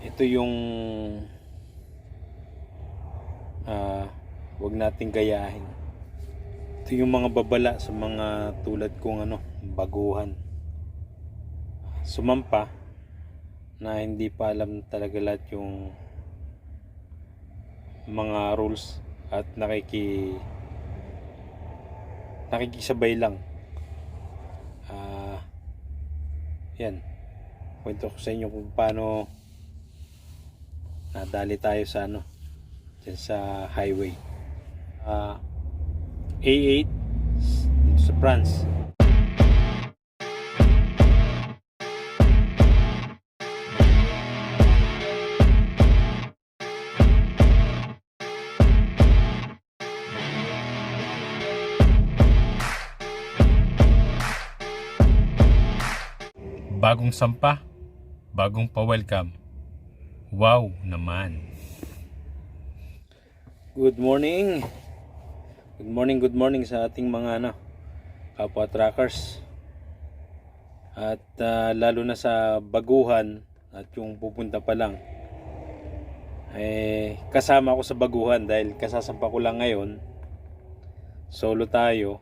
Ito yung wag nating gayahin. Ito yung mga babala sa mga tulad kong baguhan, sumampa, na hindi pa alam talaga lahat yung mga rules at nakikisabay lang. Yan, kwento ko sa inyo kung paano nadali tayo sa dyan sa highway. A8 dito sa France. Bagong sampa, bagong pa-welcome. Wow naman. Good morning. Good morning sa ating mga kapwa truckers. At lalo na sa baguhan at yung pupunta pa lang. Kasama ako sa baguhan dahil kasasampa ko lang ngayon. Solo tayo.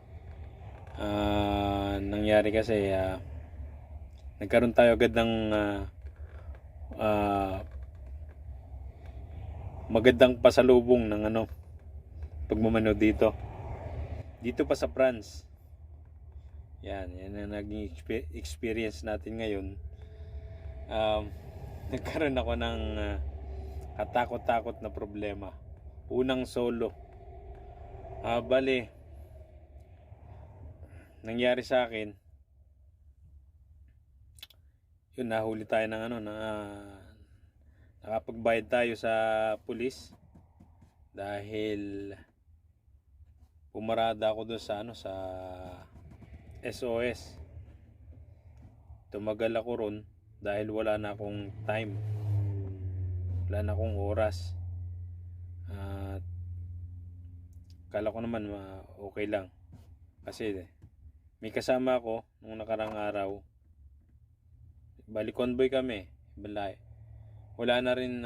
Nangyari kasi nagkaroon tayo agad ng magandang pasalubong ng pagmamano dito pa sa France. Yan ang naging experience natin ngayon. Nagkaroon ako ng katakot-takot na problema. Unang solo. Bale, nangyari sa akin, yun, nahuli tayo ng nakapagbayad tayo sa pulis dahil pumarada ako doon sa sa SOS. Tumagal ako ron dahil wala na akong time, wala na akong oras. Kala ko naman okay lang kasi may kasama ako nung nakarang araw. Bali convoy kami, balay. Wala na rin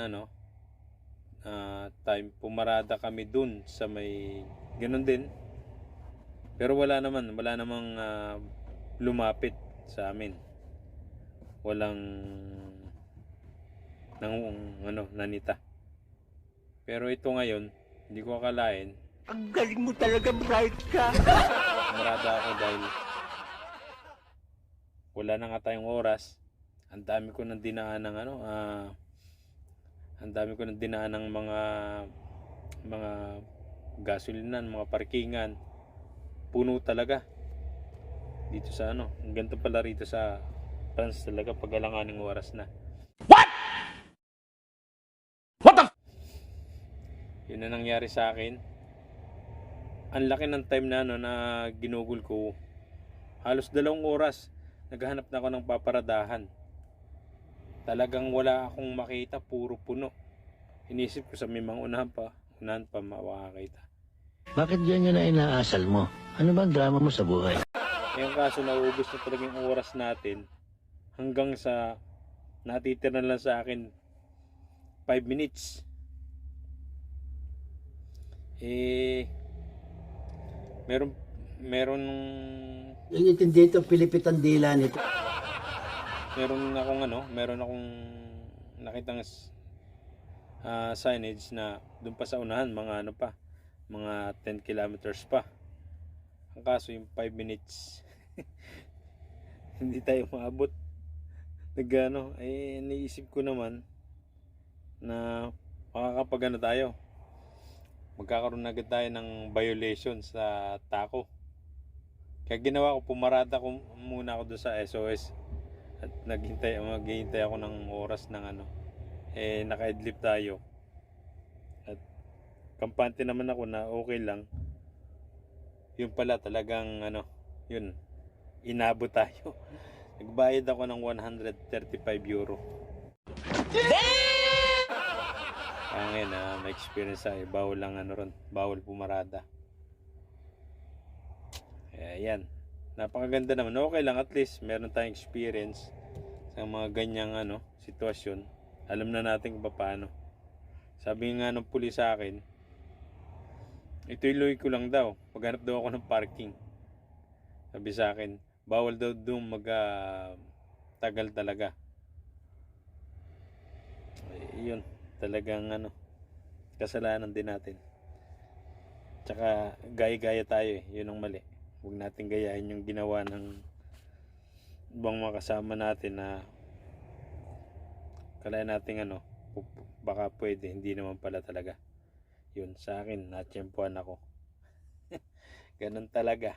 time, pumarada kami dun sa may ganun din. Pero wala namang lumapit sa amin. Walang nanita. Pero ito ngayon, hindi ko akalain. Ang galing mo talaga, bright ka. Pumarada ako dahil wala na nga tayong oras. Ang dami ko nang dinaan ng mga gasolinan, mga parkingan. Puno talaga dito sa ganito pala rito sa France talaga pag alanganing oras na. What the Yun na nangyari sa akin. Ang laki ng time na ginugol ko. Halos 2 oras naghahanap na ako ng paparadahan. Talagang wala akong makita, puro puno. Inisip ko sa may mga unahan pa makakita. Bakit yan na inaasal mo? Ano bang drama mo sa buhay? Ngayong kaso nauubos na talaga yung oras natin hanggang sa natitira lang sa akin 5 minutes. Meron Inintindi ito, Pilipitan dila nito. meron akong nakitang signage na doon pa sa unahan, mga 10 kilometers pa. Ang kaso yung 5 minutes hindi tayo maabot. Naisip ko naman na makakapag tayo, magkakaroon na agad tayo ng violation sa tako. Kaya ginawa ko, pumarada ko muna ako doon sa SOS at maghintay ako ng oras ng naka-idlip tayo. At kampante naman ako na okay lang. Yun pala talagang yun, inabot tayo. Nagbayad ako ng 135 euro. Ngayon may experience tayo. Bawal lang bawal pumarada. Yan. Napakaganda naman. Okay lang, at least meron tayong experience sa mga ganyang sitwasyon. Alam na natin kung paano. Sabi nga ng pulis sa akin, ituloy ko lang daw. Maghanap daw ako ng parking. Sabi sa akin, bawal daw doon tagal talaga. Yun, talagang kasalanan din natin. Tsaka gaya-gaya tayo yun ang mali. Huwag natin gayahin yung ginawa ng ibang mga kasama natin na kala natin baka pwede, hindi naman pala talaga. Yun, sa akin, natsyempuan ako. Ganun talaga.